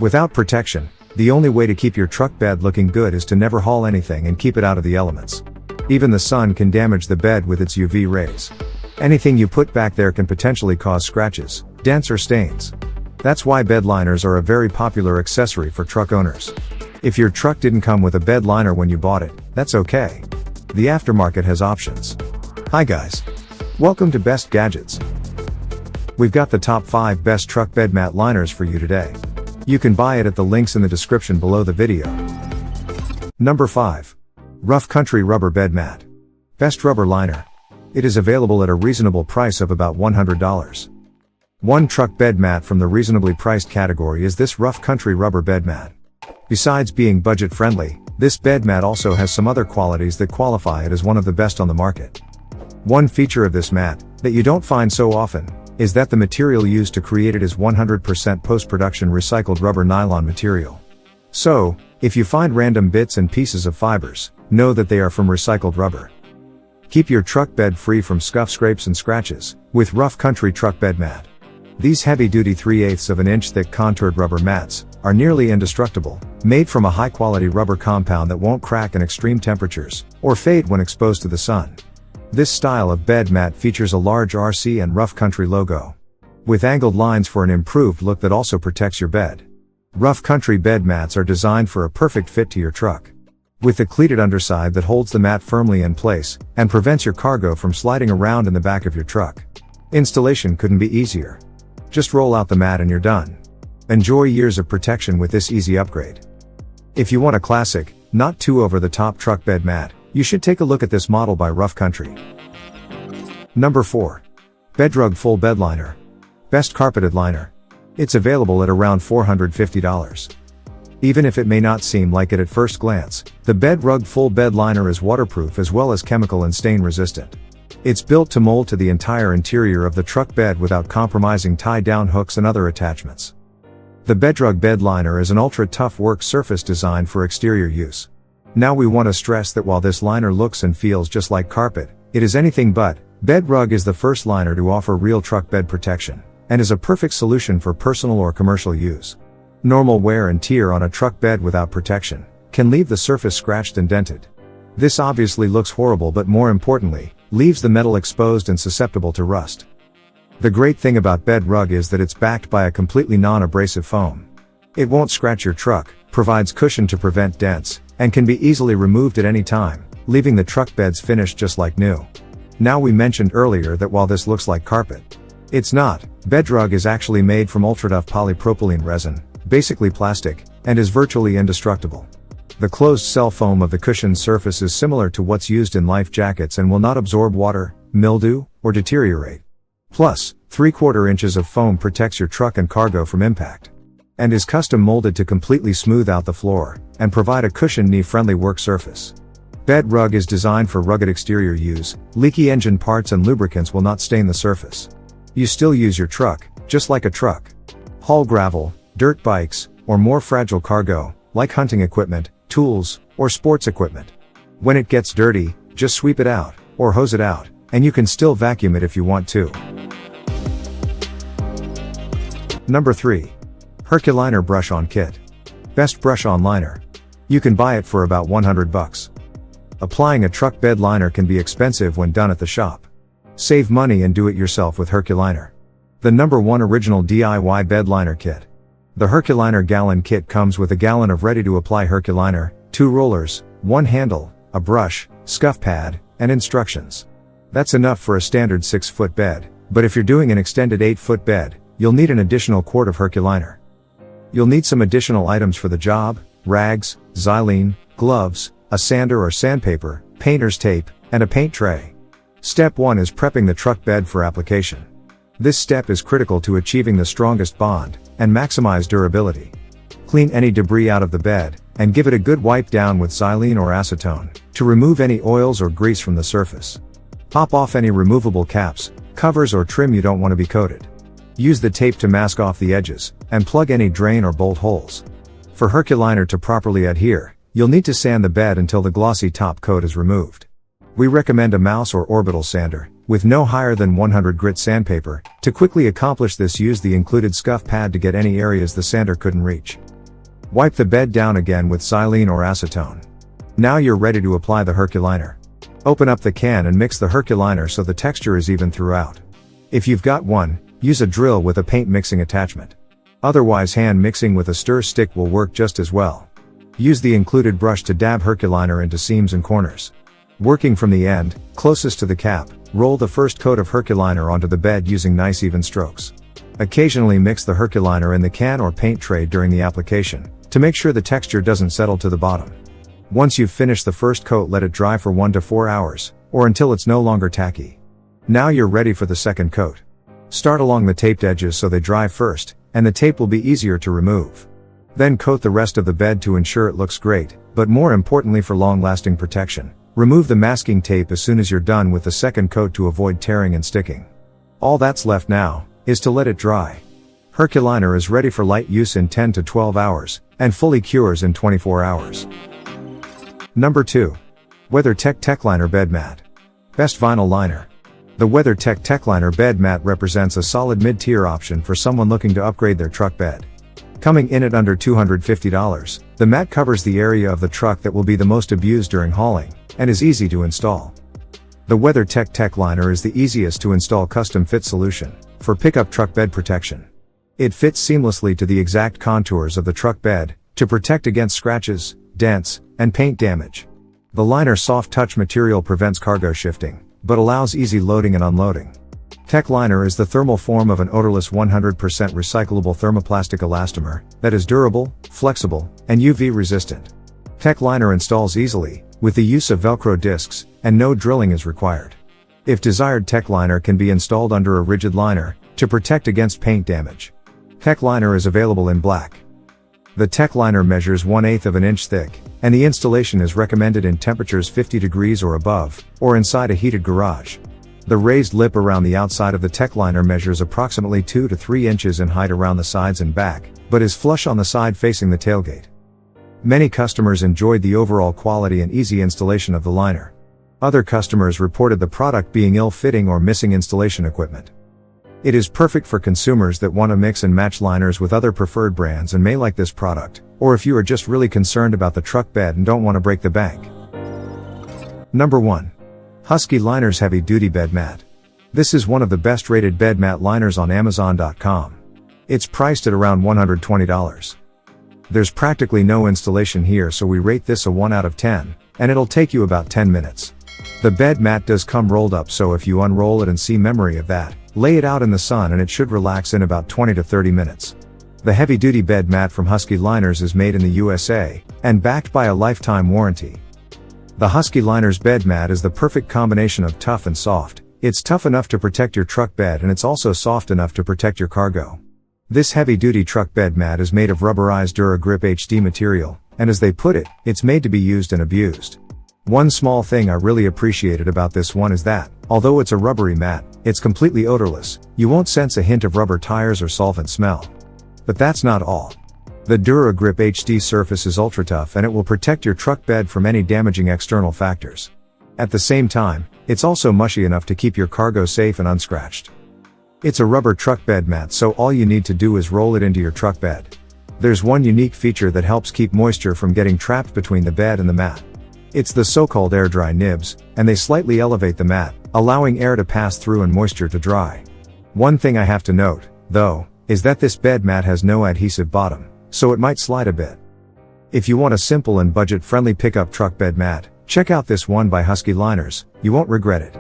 Without protection, the only way to keep your truck bed looking good is to never haul anything and keep it out of the elements. Even the sun can damage the bed with its UV rays. Anything you put back there can potentially cause scratches, dents or stains. That's why bed liners are a very popular accessory for truck owners. If your truck didn't come with a bed liner when you bought it, that's okay. The aftermarket has options. Hi guys. Welcome to Best Gadgets. We've got the top 5 best truck bed mat liners for you today. You can buy it at the links in the description below the video. Number 5. Rough Country Rubber Bed Mat. Best rubber liner. It is available at a reasonable price of about $100. One truck bed mat from the reasonably priced category is this Rough Country Rubber Bed Mat. Besides being budget friendly, this bed mat also has some other qualities that qualify it as one of the best on the market. One feature of this mat, that you don't find so often, is that the material used to create it is 100% post-production recycled rubber nylon material. So, if you find random bits and pieces of fibers, know that they are from recycled rubber. Keep your truck bed free from scuff, scrapes and scratches, with Rough Country Truck Bed Mat. These heavy-duty 3/8 of an inch thick contoured rubber mats are nearly indestructible, made from a high-quality rubber compound that won't crack in extreme temperatures, or fade when exposed to the sun. This style of bed mat features a large RC and Rough Country logo, with angled lines for an improved look that also protects your bed. Rough Country bed mats are designed for a perfect fit to your truck, with the cleated underside that holds the mat firmly in place, and prevents your cargo from sliding around in the back of your truck. Installation couldn't be easier. Just roll out the mat and you're done. Enjoy years of protection with this easy upgrade. If you want a classic, not too over-the-top truck bed mat, you should take a look at this model by Rough Country. Number 4. BedRug Full Bed Liner. Best carpeted liner. It's available at around $450. Even if it may not seem like it at first glance, the BedRug Full Bed Liner is waterproof as well as chemical and stain resistant. It's built to mold to the entire interior of the truck bed without compromising tie-down hooks and other attachments. The BedRug Bed Liner is an ultra-tough work surface designed for exterior use. Now we want to stress that while this liner looks and feels just like carpet, it is anything but. BedRug is the first liner to offer real truck bed protection, and is a perfect solution for personal or commercial use. Normal wear and tear on a truck bed without protection can leave the surface scratched and dented. This obviously looks horrible, but more importantly, leaves the metal exposed and susceptible to rust. The great thing about BedRug is that it's backed by a completely non-abrasive foam. It won't scratch your truck, provides cushion to prevent dents, and can be easily removed at any time, leaving the truck beds finished just like new. Now, we mentioned earlier that while this looks like carpet, it's not. BedRug is actually made from ultra-tough polypropylene resin, basically plastic, and is virtually indestructible. The closed cell foam of the cushioned surface is similar to what's used in life jackets and will not absorb water, mildew, or deteriorate. Plus, 3/4 inches of foam protects your truck and cargo from impact, and is custom molded to completely smooth out the floor, and provide a cushioned knee-friendly work surface. BedRug is designed for rugged exterior use. Leaky engine parts and lubricants will not stain the surface. You still use your truck, just like a truck. Haul gravel, dirt bikes, or more fragile cargo, like hunting equipment, tools, or sports equipment. When it gets dirty, just sweep it out, or hose it out, and you can still vacuum it if you want to. Number 3. Herculiner Brush-On Kit. Best brush-on liner. You can buy it for about $100. Applying a truck bed liner can be expensive when done at the shop. Save money and do it yourself with Herculiner, the #1 original DIY bed liner kit. The Herculiner gallon kit comes with a gallon of ready-to-apply Herculiner, 2 rollers, 1 handle, a brush, scuff pad, and instructions. That's enough for a standard 6-foot bed, but if you're doing an extended 8-foot bed, you'll need an additional quart of Herculiner. You'll need some additional items for the job: rags, xylene, gloves, a sander or sandpaper, painter's tape, and a paint tray. Step 1 is prepping the truck bed for application. This step is critical to achieving the strongest bond and maximize durability. Clean any debris out of the bed, and give it a good wipe down with xylene or acetone, to remove any oils or grease from the surface. Pop off any removable caps, covers or trim you don't want to be coated. Use the tape to mask off the edges, and plug any drain or bolt holes. For Herculiner to properly adhere, you'll need to sand the bed until the glossy top coat is removed. We recommend a mouse or orbital sander, with no higher than 100 grit sandpaper. To quickly accomplish this, use the included scuff pad to get any areas the sander couldn't reach. Wipe the bed down again with xylene or acetone. Now you're ready to apply the Herculiner. Open up the can and mix the Herculiner so the texture is even throughout. If you've got one, use a drill with a paint mixing attachment. Otherwise, hand mixing with a stir stick will work just as well. Use the included brush to dab Herculiner into seams and corners. Working from the end, closest to the cap, roll the first coat of Herculiner onto the bed using nice even strokes. Occasionally mix the Herculiner in the can or paint tray during the application, to make sure the texture doesn't settle to the bottom. Once you've finished the first coat, let it dry for 1 to 4 hours, or until it's no longer tacky. Now you're ready for the second coat. Start along the taped edges so they dry first, and the tape will be easier to remove. Then coat the rest of the bed to ensure it looks great, but more importantly for long-lasting protection, remove the masking tape as soon as you're done with the second coat to avoid tearing and sticking. All that's left now is to let it dry. Herculiner is ready for light use in 10 to 12 hours, and fully cures in 24 hours. Number 2. WeatherTech TechLiner Bed Mat. Best Vinyl Liner. The WeatherTech TechLiner Bed Mat represents a solid mid-tier option for someone looking to upgrade their truck bed. Coming in at under $250, the mat covers the area of the truck that will be the most abused during hauling, and is easy to install. The WeatherTech TechLiner is the easiest to install custom fit solution for pickup truck bed protection. It fits seamlessly to the exact contours of the truck bed to protect against scratches, dents, and paint damage. The liner's soft touch material prevents cargo shifting, but allows easy loading and unloading. TechLiner is the thermal form of an odorless 100% recyclable thermoplastic elastomer that is durable, flexible, and UV resistant. TechLiner installs easily, with the use of Velcro discs, and no drilling is required. If desired, TechLiner can be installed under a rigid liner to protect against paint damage. TechLiner is available in black. The TechLiner measures 1/8 of an inch thick, and the installation is recommended in temperatures 50 degrees or above, or inside a heated garage. The raised lip around the outside of the TechLiner measures approximately 2 to 3 inches in height around the sides and back, but is flush on the side facing the tailgate. Many customers enjoyed the overall quality and easy installation of the liner. Other customers reported the product being ill-fitting or missing installation equipment. It is perfect for consumers that want to mix and match liners with other preferred brands and may like this product, or if you are just really concerned about the truck bed and don't want to break the bank. Number 1. Husky Liners Heavy Duty Bed Mat. This is one of the best rated bed mat liners on Amazon.com. It's priced at around $120. There's practically no installation here, so we rate this a 1 out of 10, and it'll take you about 10 minutes. The bed mat does come rolled up, so if you unroll it and see memory of that, lay it out in the sun and it should relax in about 20 to 30 minutes. The heavy-duty bed mat from Husky Liners is made in the USA, and backed by a lifetime warranty. The Husky Liners bed mat is the perfect combination of tough and soft. It's tough enough to protect your truck bed, and it's also soft enough to protect your cargo. This heavy-duty truck bed mat is made of rubberized DuraGrip HD material, and as they put it, it's made to be used and abused. One small thing I really appreciated about this one is that, although it's a rubbery mat, it's completely odorless. You won't sense a hint of rubber tires or solvent smell. But that's not all. The DuraGrip HD surface is ultra tough, and it will protect your truck bed from any damaging external factors. At the same time, it's also mushy enough to keep your cargo safe and unscratched. It's a rubber truck bed mat, so all you need to do is roll it into your truck bed. There's one unique feature that helps keep moisture from getting trapped between the bed and the mat. It's the so-called air dry nibs, and they slightly elevate the mat, allowing air to pass through and moisture to dry. One thing I have to note, though, is that this bed mat has no adhesive bottom, so it might slide a bit. If you want a simple and budget-friendly pickup truck bed mat, check out this one by Husky Liners. You won't regret it.